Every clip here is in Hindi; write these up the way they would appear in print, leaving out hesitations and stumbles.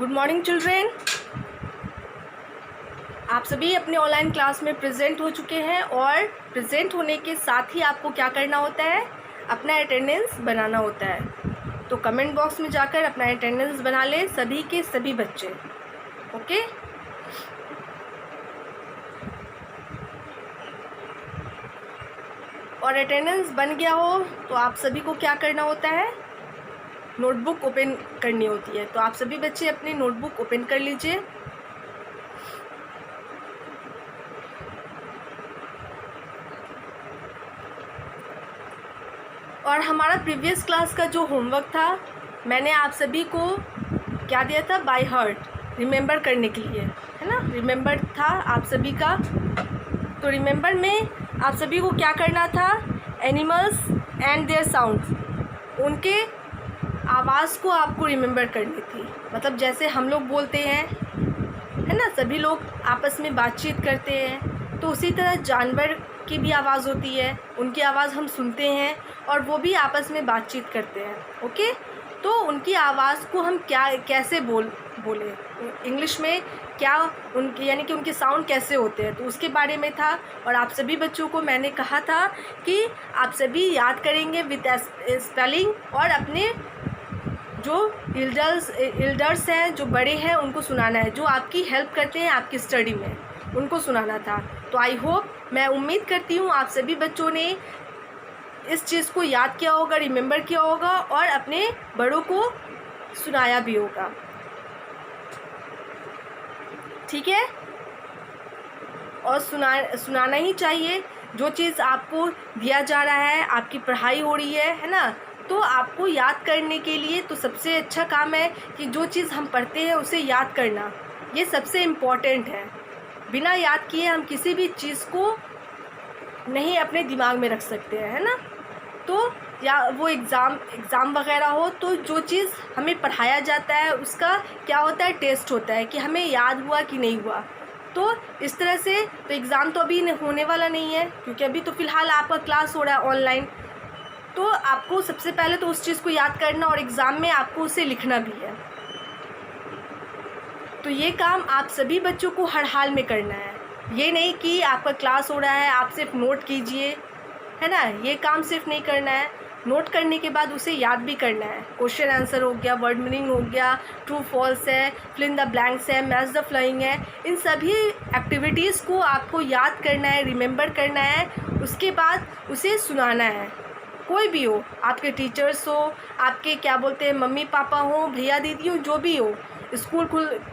Good morning children. आप सभी अपने ऑनलाइन क्लास में प्रेजेंट हो चुके हैं और प्रेजेंट होने के साथ ही आपको क्या करना होता है, अपना अटेंडेंस बनाना होता है। तो कमेंट बॉक्स में जाकर अपना अटेंडेंस बना ले सभी के सभी बच्चे। ओके, और अटेंडेंस बन गया हो तो आप सभी को क्या करना होता है, नोटबुक ओपन करनी होती है। तो आप सभी बच्चे अपनी नोटबुक ओपन कर लीजिए। और हमारा प्रीवियस क्लास का जो होमवर्क था, मैंने आप सभी को क्या दिया था, बाय हार्ट रिमेंबर करने के लिए, है ना। रिमेंबर था आप सभी का। तो रिमेंबर में आप सभी को क्या करना था, एनिमल्स एंड देयर साउंड्स, उनके आवाज़ को आपको रिमेंबर करनी थी। मतलब जैसे हम लोग बोलते हैं, है ना, सभी लोग आपस में बातचीत करते हैं, तो उसी तरह जानवर की भी आवाज़ होती है, उनकी आवाज़ हम सुनते हैं और वो भी आपस में बातचीत करते हैं। ओके, तो उनकी आवाज़ को हम कैसे बोले इंग्लिश में, क्या उनकी यानी कि उनके साउंड कैसे होते हैं, तो उसके बारे में था। और आप सभी बच्चों को मैंने कहा था कि आप सभी याद करेंगे विद स्पेलिंग, और अपने जो एल्डर्स हैं, जो बड़े हैं, उनको सुनाना है, जो आपकी हेल्प करते हैं आपकी स्टडी में, उनको सुनाना था। तो आई होप, मैं उम्मीद करती हूँ आप सभी बच्चों ने इस चीज़ को याद किया होगा, रिमेंबर किया होगा और अपने बड़ों को सुनाया भी होगा। ठीक है, और सुनाना ही चाहिए। जो चीज़ आपको दिया जा रहा है, आपकी पढ़ाई हो रही है ना, तो आपको याद करने के लिए तो सबसे अच्छा काम है कि जो चीज़ हम पढ़ते हैं उसे याद करना, ये सबसे इम्पॉर्टेंट है। बिना याद किए हम किसी भी चीज़ को नहीं अपने दिमाग में रख सकते हैं, है ना। तो या वो एग्ज़ाम वगैरह हो, तो जो चीज़ हमें पढ़ाया जाता है उसका क्या होता है, टेस्ट होता है कि हमें याद हुआ कि नहीं हुआ। तो इस तरह से तो एग्ज़ाम तो अभी होने वाला नहीं है, क्योंकि अभी तो फ़िलहाल आपका क्लास हो रहा है ऑनलाइन। तो आपको सबसे पहले तो उस चीज़ को याद करना और एग्ज़ाम में आपको उसे लिखना भी है। तो ये काम आप सभी बच्चों को हर हाल में करना है। ये नहीं कि आपका क्लास हो रहा है आप सिर्फ नोट कीजिए, है ना। ये काम सिर्फ नहीं करना है, नोट करने के बाद उसे याद भी करना है। क्वेश्चन आंसर हो गया, वर्ड मीनिंग हो गया, ट्रू फॉल्स है, फिल इन द ब्लैंक्स है, मैच द फ्लाइंग है, इन सभी एक्टिविटीज़ को आपको याद करना है, रिमेंबर करना है। उसके बाद उसे सुनाना है। कोई भी हो, आपके टीचर्स हो, आपके क्या बोलते हैं मम्मी पापा हो, भैया दीदी हो, जो भी हो,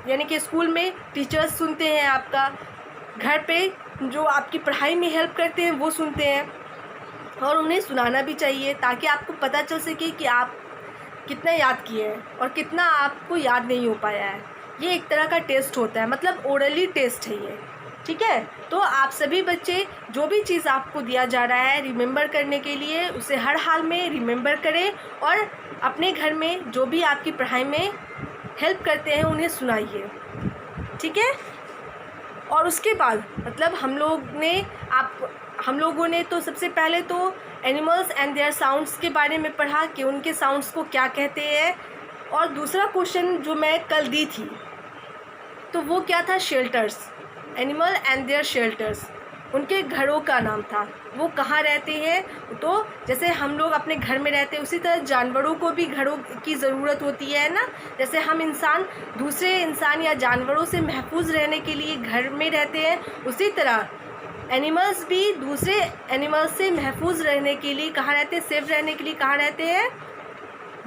यानी कि स्कूल में टीचर्स सुनते हैं आपका, घर पे जो आपकी पढ़ाई में हेल्प करते हैं वो सुनते हैं, और उन्हें सुनाना भी चाहिए ताकि आपको पता चल सके कि आप कितना याद किए हैं और कितना आपको याद नहीं हो पाया है। ये एक तरह का टेस्ट होता है, मतलब ओरली टेस्ट है ये। ठीक है, तो आप सभी बच्चे जो भी चीज़ आपको दिया जा रहा है रिमेंबर करने के लिए, उसे हर हाल में रिमेंबर करें और अपने घर में जो भी आपकी पढ़ाई में हेल्प करते हैं उन्हें सुनाइए। ठीक है, और उसके बाद मतलब हम लोगों ने तो सबसे पहले तो एनिमल्स एंड देयर साउंड्स के बारे में पढ़ा कि उनके साउंड्स को क्या कहते हैं। और दूसरा क्वेश्चन जो मैं कल दी थी, तो वो क्या था, shelters, animal and their shelters, उनके घरों का नाम था, वो कहाँ रहते हैं। तो जैसे हम लोग अपने घर में रहते हैं, उसी तरह जानवरों को भी घरों की ज़रूरत होती है ना। जैसे हम दूसरे इंसान या जानवरों से महफूज रहने के लिए घर में रहते हैं, उसी तरह एनिमल्स भी दूसरे एनिमल्स से महफूज रहने के लिए कहाँ रहते हैं, सेफ रहने के लिए कहाँ रहते हैं,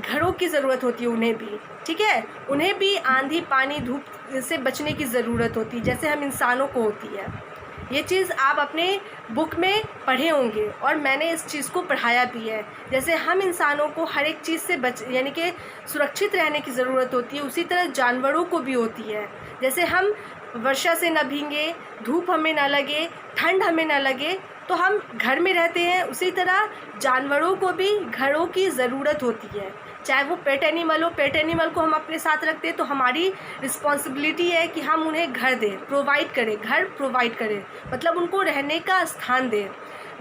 घरों की ज़रूरत होती है उन्हें भी। ठीक है, उन्हें भी आंधी पानी धूप से बचने की ज़रूरत होती है, जैसे हम इंसानों को होती है। ये चीज़ आप अपने बुक में पढ़े होंगे और मैंने इस चीज़ को पढ़ाया भी है। जैसे हम इंसानों को हर एक चीज़ से यानी कि सुरक्षित रहने की ज़रूरत होती है, उसी तरह जानवरों को भी होती है। जैसे हम वर्षा से न भींगे, धूप हमें ना लगे, ठंड हमें ना लगे, तो हम घर में रहते हैं, उसी तरह जानवरों को भी घरों की ज़रूरत होती है। चाहे वो पेट एनिमल हो, पेट एनिमल को हम अपने साथ रखते हैं तो हमारी रिस्पॉन्सिबिलिटी है कि हम उन्हें घर दें, घर प्रोवाइड करें, मतलब उनको रहने का स्थान दें।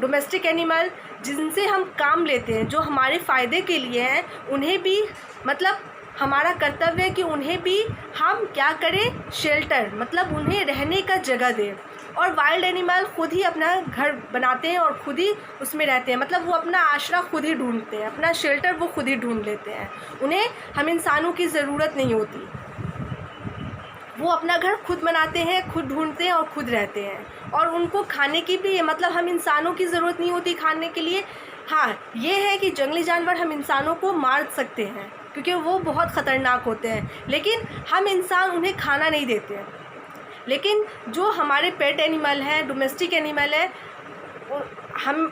डोमेस्टिक एनिमल जिनसे हम काम लेते हैं, जो हमारे फ़ायदे के लिए हैं, उन्हें भी मतलब हमारा कर्तव्य है कि उन्हें भी हम क्या करें, शेल्टर, मतलब उन्हें रहने का जगह दें। और वाइल्ड एनिमल खुद ही अपना घर बनाते हैं और खुद ही उसमें रहते हैं, मतलब वो अपना आश्रय खुद ही ढूंढते हैं, अपना शेल्टर वो खुद ही ढूंढ लेते हैं। उन्हें हम इंसानों की ज़रूरत नहीं होती, वो अपना घर खुद बनाते हैं, खुद ढूंढते हैं और खुद रहते हैं। और उनको खाने की भी, मतलब हम इंसानों की ज़रूरत नहीं होती खाने के लिए। हाँ, ये है कि जंगली जानवर हम इंसानों को मार सकते हैं क्योंकि वो बहुत ख़तरनाक होते हैं, लेकिन हम इंसान उन्हें खाना नहीं देते हैं। लेकिन जो हमारे पेट एनिमल हैं, डोमेस्टिक एनिमल है,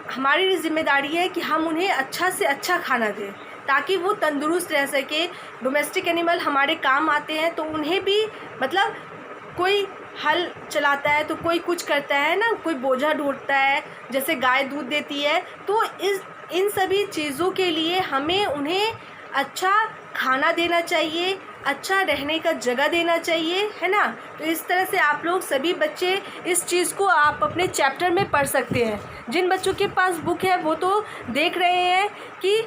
हमारी ज़िम्मेदारी है कि हम उन्हें अच्छा से अच्छा खाना दें ताकि वो तंदुरुस्त रह सके। डोमेस्टिक एनिमल हमारे काम आते हैं, तो उन्हें भी, मतलब कोई हल चलाता है तो कोई कुछ करता है ना, कोई बोझा ढोता है, जैसे गाय दूध देती है, तो इन सभी चीज़ों के लिए हमें उन्हें अच्छा खाना देना चाहिए, अच्छा रहने का जगह देना चाहिए, है ना। तो इस तरह से आप लोग सभी बच्चे इस चीज़ को आप अपने चैप्टर में पढ़ सकते हैं। जिन बच्चों के पास बुक है वो तो देख रहे हैं कि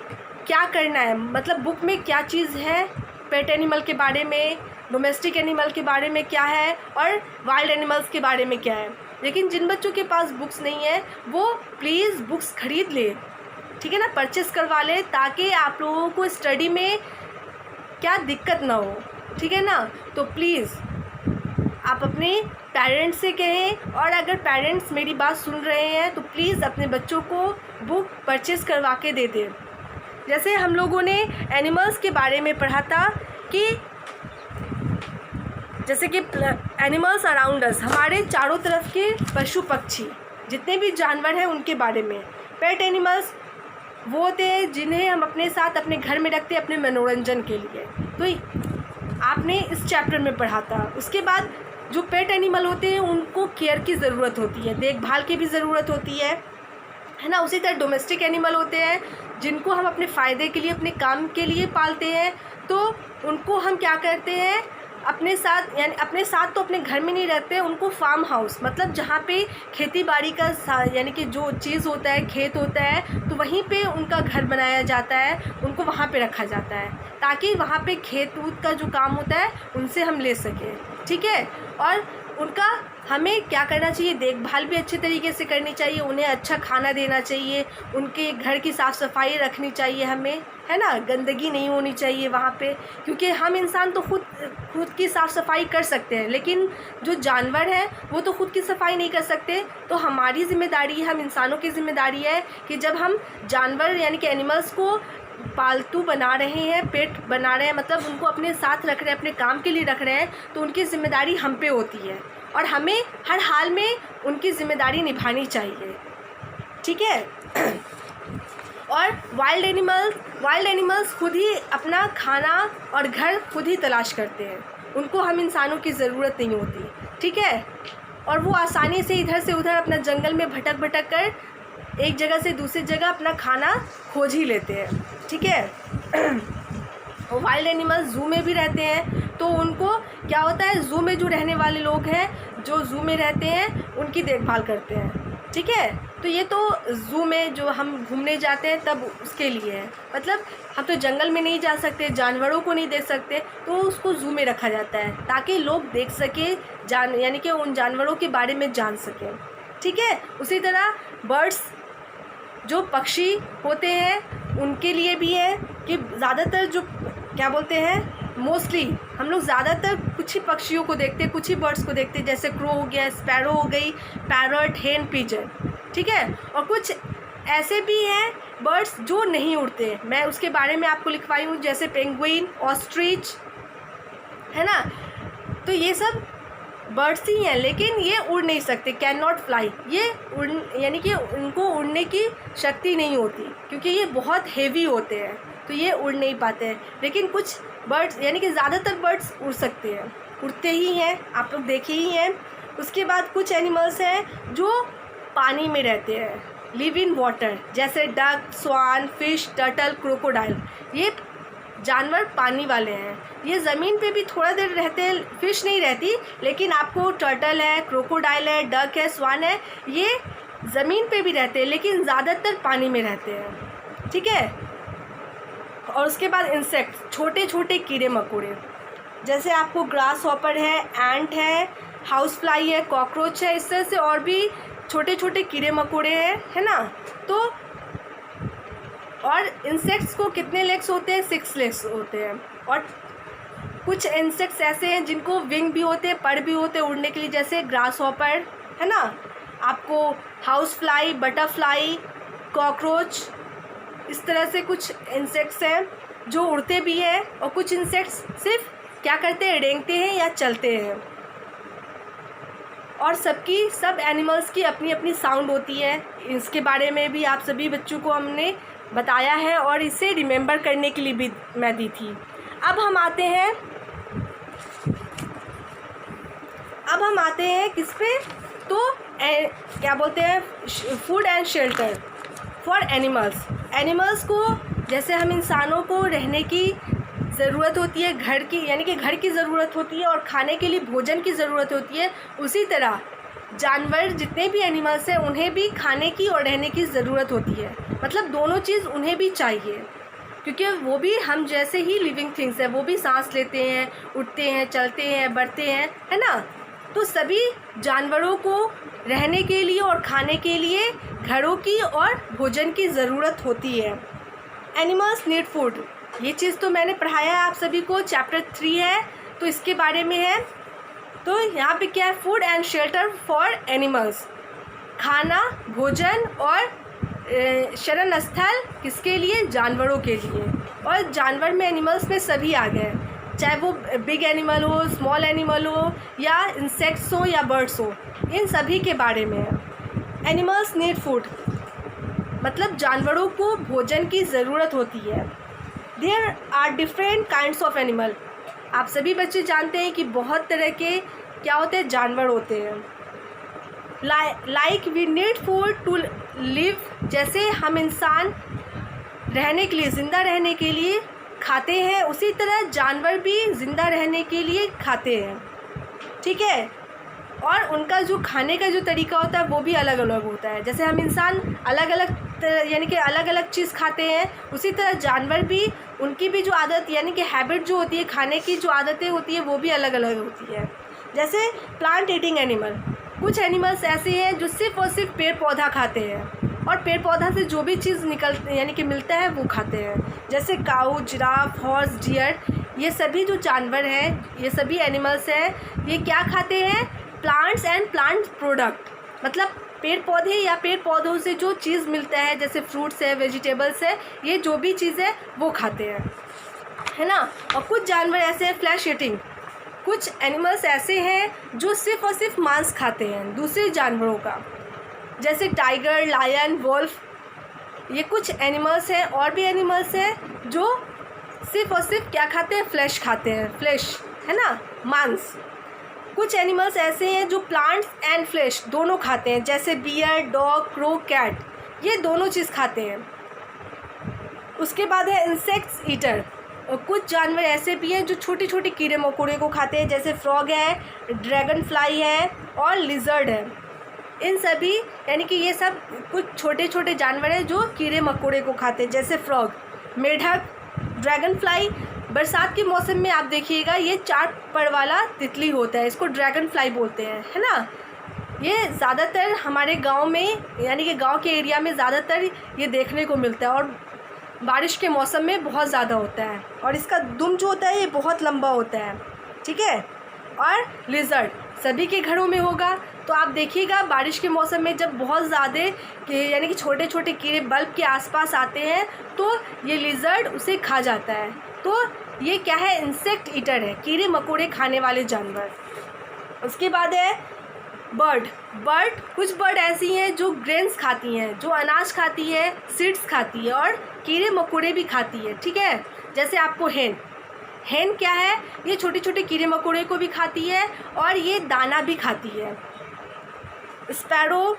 क्या करना है, मतलब बुक में क्या चीज़ है, पेट एनिमल के बारे में, डोमेस्टिक एनिमल के बारे में क्या है और वाइल्ड एनिमल्स के बारे में क्या है। लेकिन जिन बच्चों के पास बुक्स नहीं है वो प्लीज़ बुक्स ख़रीद ले, ठीक है ना, परचेस करवा ले, ताकि आप लोगों को स्टडी में क्या दिक्कत ना हो, ठीक है ना। तो प्लीज़ आप अपने पेरेंट्स से कहें, और अगर पेरेंट्स मेरी बात सुन रहे हैं तो प्लीज़ अपने बच्चों को बुक परचेस करवा के दे दें। जैसे हम लोगों ने एनिमल्स के बारे में पढ़ा था कि जैसे कि एनिमल्स अराउंड अस, हमारे चारों तरफ के पशु पक्षी जितने भी जानवर हैं उनके बारे में। पेट एनिमल्स वो होते हैं जिन्हें हम अपने साथ अपने घर में रखते हैं अपने मनोरंजन के लिए, तो आपने इस चैप्टर में पढ़ा था। उसके बाद जो पेट एनिमल होते हैं उनको केयर की ज़रूरत होती है, देखभाल की भी ज़रूरत होती है ना। उसी तरह डोमेस्टिक एनिमल होते हैं जिनको हम अपने फ़ायदे के लिए, अपने काम के लिए पालते हैं, तो उनको हम क्या करते हैं, अपने साथ, यानी अपने साथ तो अपने घर में नहीं रहते, उनको फार्म हाउस, मतलब जहाँ पे खेती बाड़ी का यानी कि जो चीज़ होता है, खेत होता है, तो वहीं पे उनका घर बनाया जाता है, उनको वहाँ पे रखा जाता है ताकि वहाँ पे खेत ऊत का जो काम होता है उनसे हम ले सकें, ठीक है। और उनका हमें क्या करना चाहिए, देखभाल भी अच्छे तरीके से करनी चाहिए, उन्हें अच्छा खाना देना चाहिए, उनके घर की साफ़ सफाई रखनी चाहिए हमें, है ना, गंदगी नहीं होनी चाहिए वहाँ पे, क्योंकि हम इंसान तो खुद की साफ़ सफाई कर सकते हैं, लेकिन जो जानवर हैं वो तो खुद की सफाई नहीं कर सकते। तो हमारी ज़िम्मेदारी है, हम इंसानों की ज़िम्मेदारी है कि जब हम जानवर यानी कि एनिमल्स को पालतू बना रहे हैं, पेट बना रहे हैं, मतलब उनको अपने साथ रख रहे हैं, अपने काम के लिए रख रहे हैं, तो उनकी ज़िम्मेदारी हम पे होती है और हमें हर हाल में उनकी ज़िम्मेदारी निभानी चाहिए, ठीक है। और वाइल्ड एनिमल्स खुद ही अपना खाना और घर खुद ही तलाश करते हैं, उनको हम इंसानों की ज़रूरत नहीं होती, ठीक है। और वो आसानी से इधर से उधर अपना जंगल में भटक कर एक जगह से दूसरी जगह अपना खाना खोज ही लेते हैं, ठीक है। वाइल्ड एनिमल्स ज़ू में भी रहते हैं, तो उनको क्या होता है, ज़ू में जो रहने वाले लोग हैं, जो ज़ू में रहते हैं उनकी देखभाल करते हैं, ठीक है। तो ये तो ज़ू में जो हम घूमने जाते हैं तब उसके लिए है, मतलब हम तो जंगल में नहीं जा सकते, जानवरों को नहीं देख सकते, तो उसको ज़ू में रखा जाता है ताकि लोग देख सके, यानी कि उन जानवरों के बारे में जान सकें, ठीक है। उसी तरह बर्ड्स, जो पक्षी होते हैं उनके लिए भी है कि ज़्यादातर जो क्या बोलते हैं, मोस्टली हम लोग ज़्यादातर कुछ ही पक्षियों को देखते हैं, कुछ ही बर्ड्स को देखते हैं, जैसे क्रो हो गया, स्पैरो हो गई, पैरट, हेन, पिजन, ठीक है। और कुछ ऐसे भी हैं बर्ड्स जो नहीं उड़ते, मैं उसके बारे में आपको लिखवाई हूँ, जैसे पेंगुइन, ऑस्ट्रिच, है ना। तो ये सब बर्ड्स ही हैं, लेकिन ये उड़ नहीं सकते, कैन नॉट फ्लाई, ये यानी कि उनको उड़ने की शक्ति नहीं होती क्योंकि ये बहुत हेवी होते हैं, तो ये उड़ नहीं पाते हैं। लेकिन कुछ बर्ड्स यानी कि ज़्यादातर बर्ड्स उड़ सकते हैं, उड़ते ही हैं, आप लोग देखे ही हैं। उसके बाद कुछ एनिमल्स हैं जो पानी में रहते हैं, लिव इन वाटर, जैसे डक, स्वान, फिश, टर्टल, क्रोकोडाइल, ये जानवर पानी वाले हैं। ये ज़मीन पे भी थोड़ा देर रहते हैं, फ़िश नहीं रहती, लेकिन आपको टर्टल है, क्रोकोडाइल है, डक है, स्वान है, ये ज़मीन पे भी रहते हैं लेकिन ज़्यादातर पानी में रहते हैं, ठीक है। और उसके बाद इंसेक्ट, छोटे छोटे कीड़े मकोड़े, जैसे आपको ग्रास हॉपर है, एंट है, हाउस फ्लाई है, कॉकरोच है, इस तरह से और भी छोटे छोटे कीड़े मकोड़े हैं, है ना। तो और इंसेक्ट्स को कितने लेग्स होते हैं? 6 लेग्स होते हैं। और कुछ इंसेक्ट्स ऐसे हैं जिनको विंग भी होते हैं, पर भी होते हैं उड़ने के लिए, जैसे ग्रास हॉपर, है ना, आपको हाउस फ्लाई, बटरफ्लाई, कॉकरोच, इस तरह से कुछ इंसेक्ट्स हैं जो उड़ते भी हैं। और कुछ इंसेक्ट्स सिर्फ क्या करते हैं? रेंगते हैं या चलते हैं। और सब एनिमल्स की अपनी अपनी साउंड होती है। इसके बारे में भी आप सभी बच्चों को हमने बताया है और इसे रिमेंबर करने के लिए भी मैं दी थी। अब हम आते हैं किस पे? तो क्या बोलते हैं, food and shelter for animals को, जैसे हम इंसानों को रहने की ज़रूरत होती है, घर की यानी कि घर की ज़रूरत होती है और खाने के लिए भोजन की ज़रूरत होती है, उसी तरह जानवर जितने भी एनिमल्स हैं उन्हें भी खाने की और रहने की ज़रूरत होती है। मतलब दोनों चीज़ उन्हें भी चाहिए, क्योंकि वो भी हम जैसे ही लिविंग थिंग्स हैं, वो भी सांस लेते हैं, उठते हैं, चलते हैं, बढ़ते हैं, है ना। तो सभी जानवरों को रहने के लिए और खाने के लिए घरों की और भोजन की ज़रूरत होती है। एनिमल्स नीड फूड, ये चीज़ तो मैंने पढ़ाया है आप सभी को, चैप्टर 3 है, तो इसके बारे में है। तो यहाँ पे क्या है? Food and shelter for animals, खाना, भोजन और शरण स्थल किसके लिए? जानवरों के लिए। और जानवर में, एनिमल्स में सभी आ गए, चाहे वो बिग एनिमल हो, स्मॉल एनिमल हो, या इंसेक्ट्स हो या बर्ड्स हो, इन सभी के बारे में है। एनिमल्स नीड फूड, मतलब जानवरों को भोजन की ज़रूरत होती है। There are different kinds of animal, आप सभी बच्चे जानते हैं कि बहुत तरह के क्या होते हैं? जानवर होते हैं। Like we need food to live, जैसे हम इंसान रहने के लिए, ज़िंदा रहने के लिए खाते हैं, उसी तरह जानवर भी ज़िंदा रहने के लिए खाते हैं, ठीक है। और उनका जो खाने का जो तरीका होता है वो भी अलग अलग होता है। जैसे हम इंसान अलग अलग यानी कि अलग अलग चीज़ खाते हैं, उसी तरह जानवर भी, उनकी भी जो आदत यानी कि हैबिट जो होती है, खाने की जो आदतें होती है, वो भी अलग अलग होती है। जैसे प्लांट ईटिंग एनिमल, कुछ एनिमल्स ऐसे हैं जो सिर्फ़ और सिर्फ पेड़ पौधा खाते हैं और पेड़ पौधा से जो भी चीज़ यानी कि मिलता है वो खाते हैं। जैसे काऊ, जिराफ, हॉर्स, डियर, ये सभी जो जानवर हैं, ये सभी एनिमल्स हैं, ये क्या खाते हैं? प्लांट्स एंड प्लांट प्रोडक्ट, मतलब पेड़ पौधे या पेड़ पौधों से जो चीज़ मिलता है, जैसे फ्रूट्स है, वेजिटेबल्स है, ये जो भी चीज़ है वो खाते हैं, है ना। और कुछ जानवर ऐसे हैं फ्लैश ईटिंग, कुछ एनिमल्स ऐसे हैं जो सिर्फ़ और सिर्फ मांस खाते हैं दूसरे जानवरों का, जैसे टाइगर, लायन, वोल्फ, ये कुछ एनिमल्स हैं। और भी एनिमल्स हैं जो सिर्फ़ और सिर्फ क्या खाते हैं? फ्लैश खाते हैं, फ्लैश, है ना, मांस। कुछ एनिमल्स ऐसे हैं जो प्लांट्स एंड फ्लैश दोनों खाते हैं, जैसे बियर, डॉग, क्रो, कैट, ये दोनों चीज़ खाते हैं। उसके बाद है इंसेक्ट्स ईटर, और कुछ जानवर ऐसे भी हैं जो छोटे छोटे कीड़े मकोड़े को खाते हैं, जैसे फ्रॉग है, ड्रैगन फ्लाई है और लिजर्ड है। इन सभी यानी कि ये सब कुछ छोटे छोटे जानवर हैं जो कीड़े मकोड़े को खाते हैं, जैसे फ्रॉग, मेढक, ड्रैगन फ्लाई। बरसात के मौसम में आप देखिएगा ये 4 पर वाला तितली होता है, इसको ड्रैगन फ्लाई बोलते हैं, है ना। ये ज़्यादातर हमारे गांव में यानी कि गांव के एरिया में ज़्यादातर ये देखने को मिलता है और बारिश के मौसम में बहुत ज़्यादा होता है। और इसका दुम जो होता है ये बहुत लंबा होता है, ठीक है। और लिजर्ड सभी के घरों में होगा, तो आप देखिएगा बारिश के मौसम में जब बहुत ज़्यादा यानी कि छोटे छोटे कीड़े बल्ब के आसपास आते हैं तो ये लिजर्ड उसे खा जाता है। तो ये क्या है? इंसेक्ट ईटर है, कीड़े मकोड़े खाने वाले जानवर। उसके बाद है बर्ड। कुछ बर्ड ऐसी हैं जो ग्रेन्स खाती हैं, जो अनाज खाती है, सीड्स खाती है और कीड़े मकोड़े भी खाती है, ठीक है। जैसे आपको हेन क्या है? ये छोटे छोटे कीड़े मकोड़े को भी खाती है और ये दाना भी खाती है। स्पैरो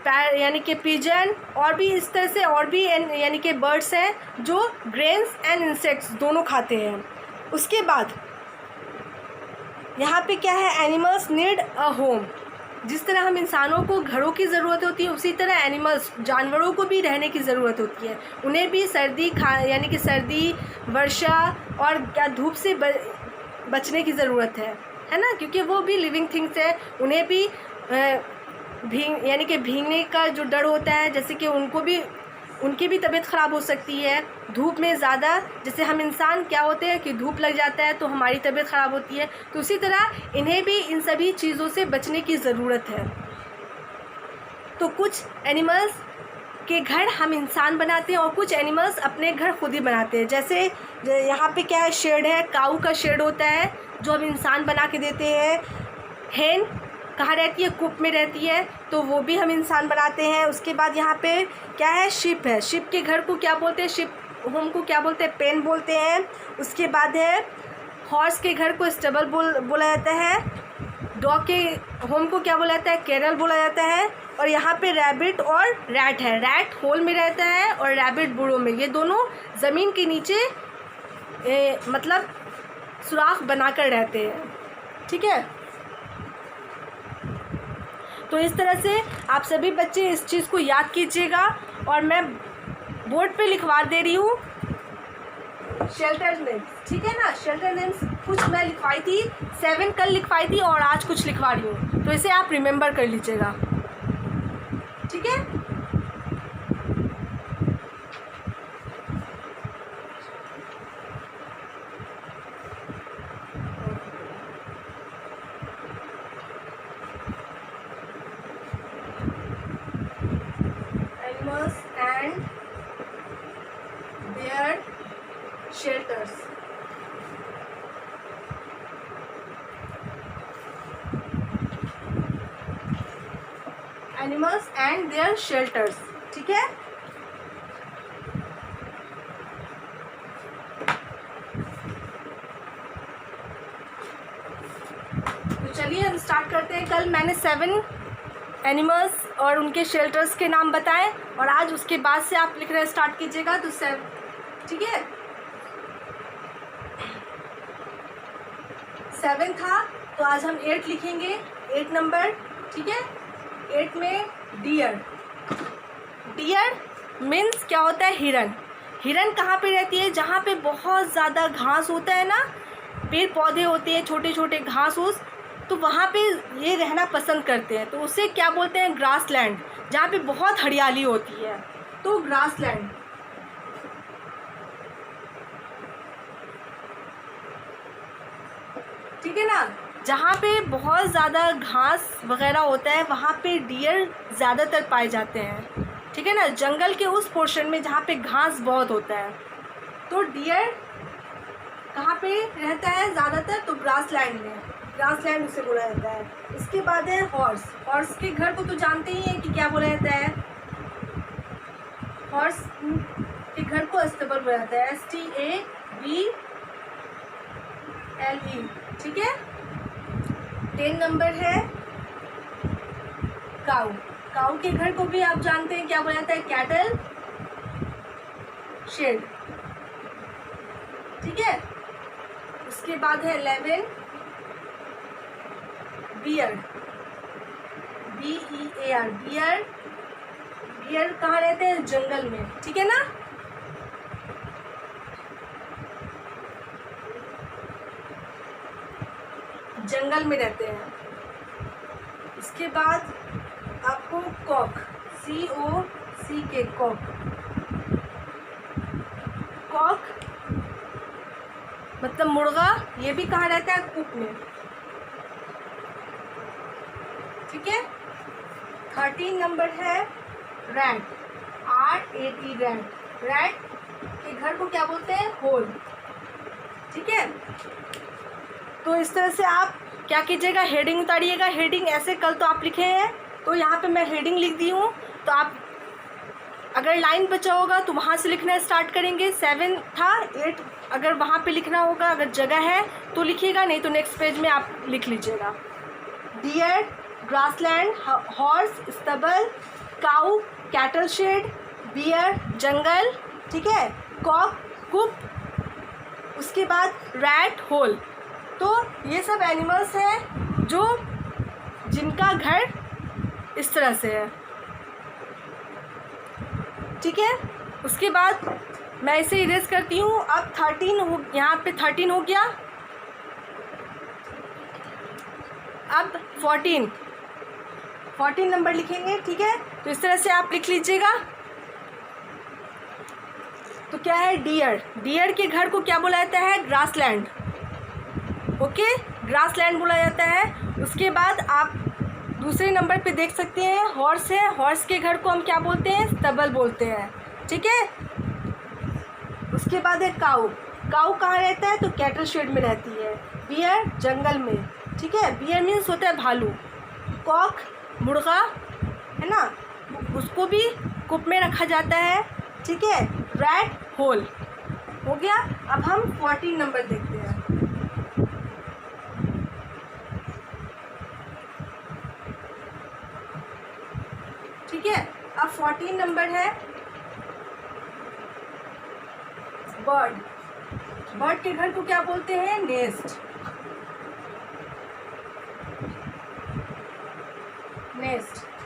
यानी कि पिजन, और भी इस तरह से और भी यानी कि बर्ड्स हैं जो ग्रेन्स एंड इंसेक्ट्स दोनों खाते हैं। उसके बाद यहाँ पे क्या है? एनिमल्स नीड अ होम, जिस तरह हम इंसानों को घरों की ज़रूरत होती है, उसी तरह एनिमल्स, जानवरों को भी रहने की ज़रूरत होती है। उन्हें भी सर्दी यानी कि सर्दी, वर्षा और क्या धूप से बचने की ज़रूरत है ना, क्योंकि वो भी लिविंग थिंग्स है। उन्हें भी यानी कि भीगने का जो डर होता है, जैसे कि उनकी भी तबीयत ख़राब हो सकती है धूप में ज़्यादा। जैसे हम इंसान क्या होते हैं कि धूप लग जाता है तो हमारी तबीयत ख़राब होती है, तो उसी तरह इन्हें भी इन सभी चीज़ों से बचने की ज़रूरत है। तो कुछ एनिमल्स के घर हम इंसान बनाते हैं और कुछ एनिमल्स अपने घर खुद ही बनाते हैं। जैसे यहाँ पे क्या है, शेड है, काऊ का शेड होता है जो हम इंसान बना के देते हैं। हेन कहाँ रहती है, कूप में रहती है, तो वो भी हम इंसान बनाते हैं। उसके बाद यहाँ पे क्या है, शिप है। शिप के घर को क्या बोलते हैं, शिप होम को क्या बोलते हैं, पेन बोलते हैं। उसके बाद है हॉर्स के घर को स्टेबल बोला जाता है। डॉग के होम को क्या बोला जाता है, केरल बोला जाता है। और यहाँ पे रैबिट और रैट है। रैट होल में रहता है और रैबिट बुड़ों में। ये दोनों ज़मीन के नीचे मतलब सुराख बनाकर रहते हैं, ठीक है। तो इस तरह से आप सभी बच्चे इस चीज़ को याद कीजिएगा। और मैं बोर्ड पे लिखवा दे रही हूँ शेल्टर नेम्स, ठीक है ना। शेल्टर नेम्स कुछ मैं लिखवाई थी, 7 कल लिखवाई थी और आज कुछ लिखवा रही हूँ, तो इसे आप रिमेंबर कर लीजिएगा, ठीक है। Animals and their shelters. Animals and their shelters, ठीक है। तो चलिए हम स्टार्ट करते हैं। कल मैंने 7 एनिमल्स और उनके शेल्टर्स के नाम बताएं और आज उसके बाद से आप लिखना स्टार्ट कीजिएगा। तो 7, ठीक है। 7 था तो आज हम 8 लिखेंगे, 8 नंबर, ठीक है। 8 में डियर। डियर मीन्स क्या होता है, हिरन। हिरन कहाँ पे रहती है, जहाँ पे बहुत ज़्यादा घास होता है ना, पेड़ पौधे होते हैं, छोटे छोटे घास फूस, तो वहाँ पे ये रहना पसंद करते हैं। तो उसे क्या बोलते हैं, ग्रास लैंड। जहाँ पे बहुत हरियाली होती है तो ग्रास लैंड। ठीक है ना। जहाँ पे बहुत ज़्यादा घास वगैरह होता है वहाँ पे डियर ज़्यादातर पाए जाते हैं, ठीक है ना। जंगल के उस पोर्शन में जहाँ पे घास बहुत होता है, तो डियर कहाँ पे रहता है ज़्यादातर, तो ग्रास लैंड में। ग्रास लैंड उसे बोला जाता है। इसके बाद है हॉर्स। हॉर्स के घर को तो जानते ही हैं कि क्या बोला जाता है, हॉर्स के घर को अस्तबल बोला जाता है, STABLE, ठीक है। 10 नंबर है काऊ। काऊ के घर को भी आप जानते हैं क्या बोला जाता है, कैटल शेड, ठीक है। उसके बाद है 11 बियर, BEAR, बियर। बियर कहाँ रहते हैं, जंगल में, ठीक है ना। जंगल में रहते हैं। इसके बाद आपको कॉक, COCK, कॉक। कॉक मतलब मुर्गा, ये भी कहाँ रहता है, कूप में, ठीक है। 13 नंबर है रैट, RAT, रैट। रैट के घर को क्या बोलते हैं, होल, ठीक है। तो इस तरह से आप क्या कीजिएगा, हेडिंग उतारिएगा। हेडिंग ऐसे कल तो आप लिखे हैं, तो यहाँ पे मैं हेडिंग लिख दी हूँ। तो आप अगर लाइन बचा होगा तो वहाँ से लिखना स्टार्ट करेंगे। 7 था, 8 अगर वहाँ पे लिखना होगा, अगर जगह है तो लिखिएगा, नहीं तो नेक्स्ट पेज में आप लिख लीजिएगा। डियर, ग्रासलैंड, हॉर्स, स्टबल, काऊ, कैटल शेड, बियर, जंगल, ठीक है। कॉक, कूप, उसके बाद रैट, होल। तो ये सब एनिमल्स हैं जो इनका घर इस तरह से है, ठीक है। उसके बाद मैं इसे इरेज करती हूँ। अब 13 हो, यहाँ पे 13 हो गया। अब 14 नंबर लिखेंगे, ठीक है। तो इस तरह से आप लिख लीजिएगा। तो क्या है, डियर के घर को क्या बोला जाता है, ग्रासलैंड, ओके, ग्रासलैंड बोला जाता है। उसके बाद आप दूसरे नंबर पे देख सकते हैं हॉर्स है, हॉर्स के घर को हम क्या बोलते हैं, स्टबल बोलते हैं, ठीक है। उसके बाद है काऊ कहाँ रहता है, तो कैटल शेड में रहती है। बियर जंगल में, ठीक है, बियर मीन्स होता है भालू। कॉक मुर्गा है ना, उसको भी कूप में रखा जाता है, ठीक है। रैट होल हो गया। अब हम 14 नंबर देखते हैं, ठीक है। अब 14 नंबर है बर्ड के घर को क्या बोलते हैं, नेस्ट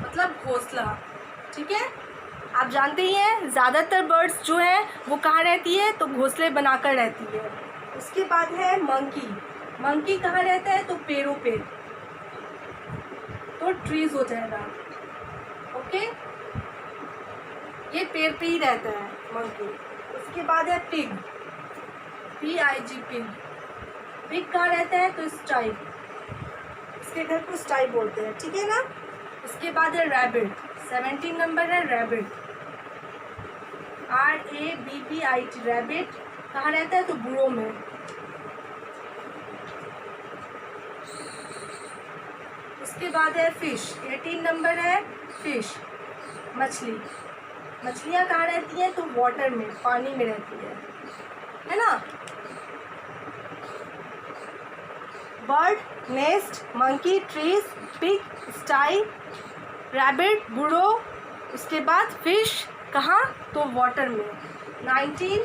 मतलब घोंसला, ठीक है। आप जानते ही हैं ज़्यादातर बर्ड्स जो है वो कहाँ रहती है, तो घोंसले बनाकर रहती है। उसके बाद है मंकी कहाँ रहता है, तो पेड़ों पे, तो ट्रीज हो जाएगा, ओके, ये पेड़ पे ही रहता है मंकी। उसके बाद है पिग पिग कहाँ रहता है, तो स्टाई, इसके घर को स्टाई बोलते हैं, ठीक है ना। उसके बाद है रैबिट, 17 नंबर है रैबिट, RABBIT, रैबिट कहाँ रहता है, तो बुरो में। उसके बाद है फिश, 18 नंबर है फिश, मछलियाँ कहाँ रहती हैं, तो वाटर में, पानी में रहती है ना। Bird, nest, monkey, trees, pig, स्टाई, rabbit, बुरो। उसके बाद फिश कहाँ, तो वाटर में। 19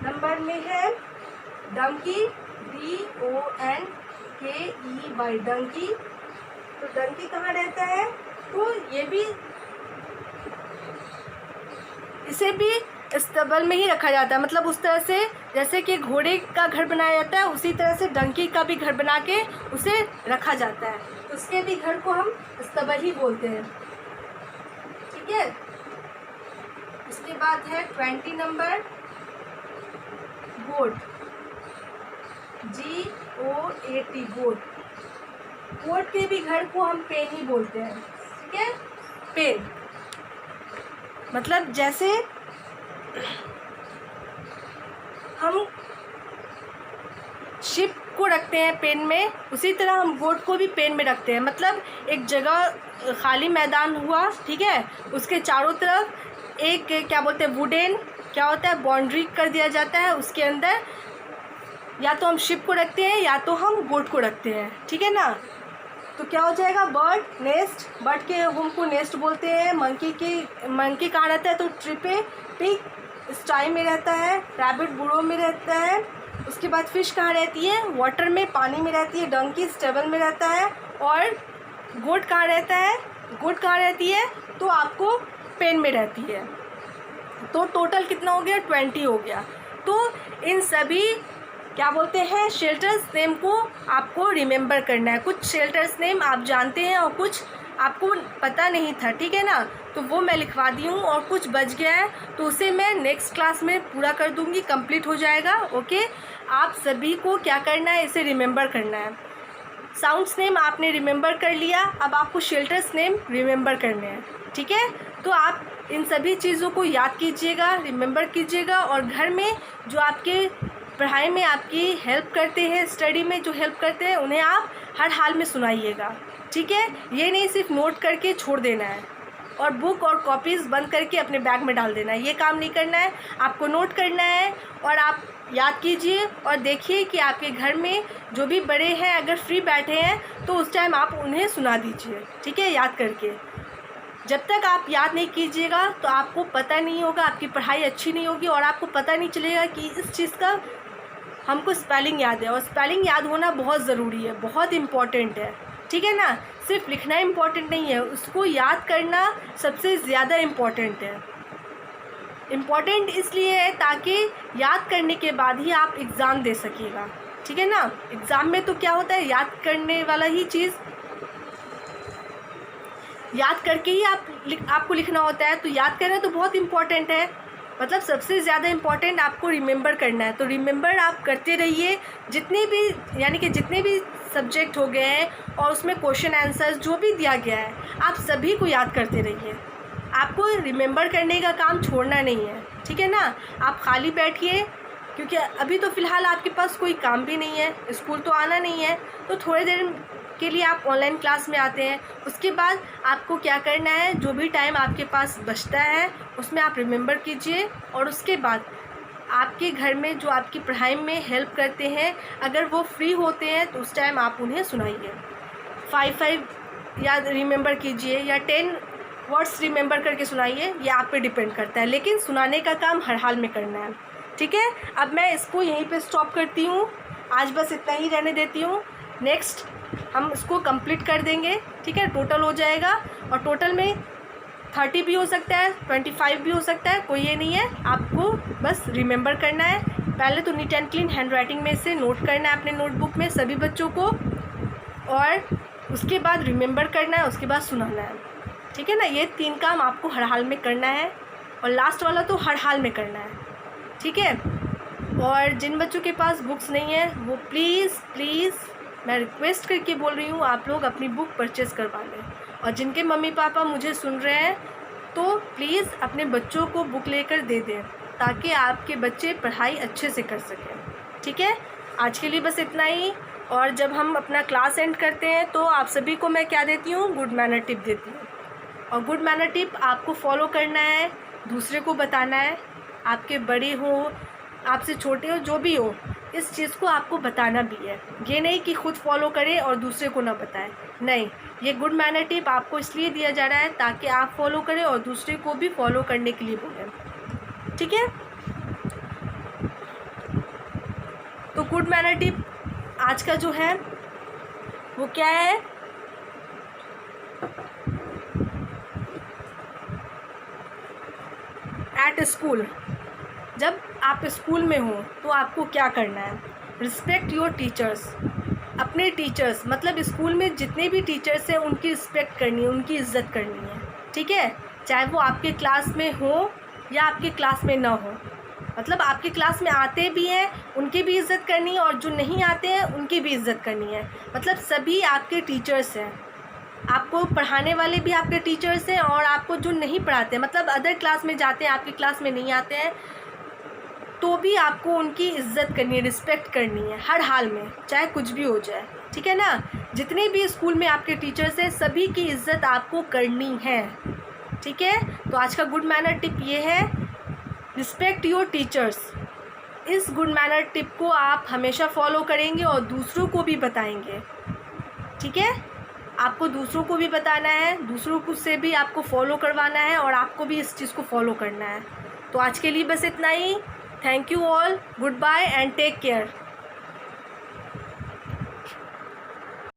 नंबर में है डंकी, DONKEY, डंकी। तो डंकी कहाँ रहता है, तो ये भी, इसे भी स्टबल में ही रखा जाता है, मतलब उस तरह से जैसे कि घोड़े का घर बनाया जाता है उसी तरह से डंकी का भी घर बना के उसे रखा जाता है। उसके भी घर को हम स्टबल ही बोलते हैं, ठीक है। उसके बाद है 20 नंबर गोट, GOAT, गोट के भी घर को हम पेन ही बोलते हैं, ठीक है। पेन मतलब जैसे हम शिप को रखते हैं पेन में, उसी तरह हम गोट को भी पेन में रखते हैं। मतलब एक जगह खाली मैदान हुआ, ठीक है, उसके चारों तरफ एक क्या बोलते हैं, वुडन क्या होता है, बाउंड्री कर दिया जाता है। उसके अंदर या तो हम शिप को रखते हैं या तो हम गोट को रखते हैं, ठीक है ना। तो क्या हो जाएगा, बर्ड, नेस्ट, बर्ड के होम को नेस्ट बोलते हैं। मंकी कहाँ रहता है, तो ट्री पे। पिग स्टाई में रहता है। रैबिट बुरो में रहता है। उसके बाद फिश कहाँ रहती है, वाटर में, पानी में रहती है। डंकी स्टेबल में रहता है। और गोट कहाँ रहता है, गोट कहाँ रहती है, तो आपको पेन में रहती है। तो टोटल कितना हो गया, 20 हो गया। तो इन सभी क्या बोलते हैं शेल्टर्स नेम को आपको रिमेंबर करना है। कुछ शेल्टर्स नेम आप जानते हैं और कुछ आपको पता नहीं था, ठीक है ना। तो वो मैं लिखवा दी हूँ, और कुछ बच गया है तो उसे मैं नेक्स्ट क्लास में पूरा कर दूँगी, कंप्लीट हो जाएगा, ओके। आप सभी को क्या करना है, इसे रिमेंबर करना है। साउंड्स नेम आपने रिमेंबर कर लिया, अब आपको शेल्टर्स नेम रिमेंबर करने हैं, ठीक है। तो आप इन सभी चीज़ों को याद कीजिएगा, रिमेंबर कीजिएगा, और घर में जो आपके पढ़ाई में आपकी हेल्प करते हैं, स्टडी में जो हेल्प करते हैं, उन्हें आप हर हाल में सुनाइएगा, ठीक है। ये नहीं सिर्फ नोट करके छोड़ देना है और बुक और कॉपीज़ बंद करके अपने बैग में डाल देना है, ये काम नहीं करना है। आपको नोट करना है और आप याद कीजिए और देखिए कि आपके घर में जो भी बड़े हैं अगर फ्री बैठे हैं तो उस टाइम आप उन्हें सुना दीजिए, ठीक है, याद करके। जब तक आप याद नहीं कीजिएगा तो आपको पता नहीं होगा, आपकी पढ़ाई अच्छी नहीं होगी और आपको पता नहीं चलेगा कि इस चीज़ का हमको स्पेलिंग याद है। और स्पेलिंग याद होना बहुत ज़रूरी है, बहुत इम्पॉर्टेंट है, ठीक है ना। सिर्फ लिखना इम्पॉर्टेंट नहीं है, उसको याद करना सबसे ज़्यादा इम्पॉर्टेंट है। इम्पॉर्टेंट इसलिए है ताकि याद करने के बाद ही आप एग्ज़ाम दे सकिएगा, ठीक है ना। एग्ज़ाम में तो क्या होता है, याद करने वाला ही चीज़ याद करके ही आपको लिखना होता है। तो याद करना तो बहुत इम्पॉर्टेंट है, मतलब सबसे ज़्यादा इम्पॉर्टेंट आपको रिमेंबर करना है। तो रिमेंबर आप करते रहिए, जितने भी यानी कि जितने भी सब्जेक्ट हो गए हैं और उसमें क्वेश्चन आंसर्स जो भी दिया गया है आप सभी को याद करते रहिए। आपको रिमेंबर करने का काम छोड़ना नहीं है, ठीक है ना। आप खाली बैठिए, क्योंकि अभी तो फ़िलहाल आपके पास कोई काम भी नहीं है, स्कूल तो आना नहीं है, तो थोड़ी देर के लिए आप ऑनलाइन क्लास में आते हैं। उसके बाद आपको क्या करना है, जो भी टाइम आपके पास बचता है उसमें आप रिमेंबर कीजिए, और उसके बाद आपके घर में जो आपकी पढ़ाई में हेल्प करते हैं अगर वो फ्री होते हैं तो उस टाइम आप उन्हें सुनाइए। 5 याद रिमेंबर कीजिए या 10 वर्ड्स रिमेंबर करके सुनाइए, ये आप पे डिपेंड करता है, लेकिन सुनाने का काम हर हाल में करना है, ठीक है। अब मैं इसको यहीं पे स्टॉप करती हूँ, आज बस इतना ही रहने देती हूँ। नेक्स्ट हम इसको कंप्लीट कर देंगे, ठीक है। टोटल हो जाएगा, और टोटल में 30 भी हो सकता है, 25 भी हो सकता है, कोई ये नहीं है। आपको बस रिमेंबर करना है। पहले तो neat and clean hand writing में से नोट करना है अपने नोटबुक में सभी बच्चों को, और उसके बाद रिमेंबर करना है, उसके बाद सुनाना है, ठीक है ना। ये 3 काम आपको हर हाल में करना है, और लास्ट वाला तो हर हाल में करना है, ठीक है। और जिन बच्चों के पास बुक्स नहीं है वो प्लीज़ मैं रिक्वेस्ट करके बोल रही हूँ, आप लोग अपनी बुक परचेज़ करवा लें। और जिनके मम्मी पापा मुझे सुन रहे हैं तो प्लीज़ अपने बच्चों को बुक लेकर दे दें, ताकि आपके बच्चे पढ़ाई अच्छे से कर सकें, ठीक है। आज के लिए बस इतना ही, और जब हम अपना क्लास एंड करते हैं तो आप सभी को मैं क्या देती हूँ, गुड मैनर टिप देती हूँ। और गुड मैनर टिप आपको फॉलो करना है, दूसरे को बताना है, आपके बड़े हो आपसे छोटे हो जो भी हो, इस चीज़ को आपको बताना भी है। ये नहीं कि खुद फॉलो करें और दूसरे को ना बताएं, नहीं। ये गुड मैनर टिप आपको इसलिए दिया जा रहा है ताकि आप फॉलो करें और दूसरे को भी फॉलो करने के लिए बोलें, ठीक है। तो गुड मैनर टिप आज का जो है वो क्या है, एट स्कूल, जब आप स्कूल में हो तो आपको क्या करना है, रिस्पेक्ट योर टीचर्स। अपने टीचर्स मतलब स्कूल में जितने भी टीचर्स हैं उनकी रिस्पेक्ट करनी है, उनकी इज़्ज़त करनी है, ठीक है। चाहे वो आपके क्लास में हो या आपके क्लास में ना हो, मतलब आपके क्लास में आते भी हैं उनकी भी इज़्ज़त करनी है, और जो नहीं आते हैं उनकी भी इज़्ज़त करनी है। मतलब सभी आपके टीचर्स हैं, आपको पढ़ाने वाले भी आपके टीचर्स हैं, और आपको जो नहीं पढ़ाते हैं मतलब अदर क्लास में जाते हैं आपकी क्लास में नहीं आते हैं, तो भी आपको उनकी इज़्ज़त करनी है, रिस्पेक्ट करनी है हर हाल में, चाहे कुछ भी हो जाए, ठीक है ना। जितने भी स्कूल में आपके टीचर्स हैं सभी की इज़्ज़त आपको करनी है, ठीक है। तो आज का गुड मैनर टिप ये है, रिस्पेक्ट योर टीचर्स। इस गुड मैनर टिप को आप हमेशा फॉलो करेंगे और दूसरों को भी बताएंगे, ठीक है। आपको दूसरों को भी बताना है, दूसरों को से भी आपको फॉलो करवाना है, और आपको भी इस चीज़ को फॉलो करना है। तो आज के लिए बस इतना ही। Thank you all, good bye and take care.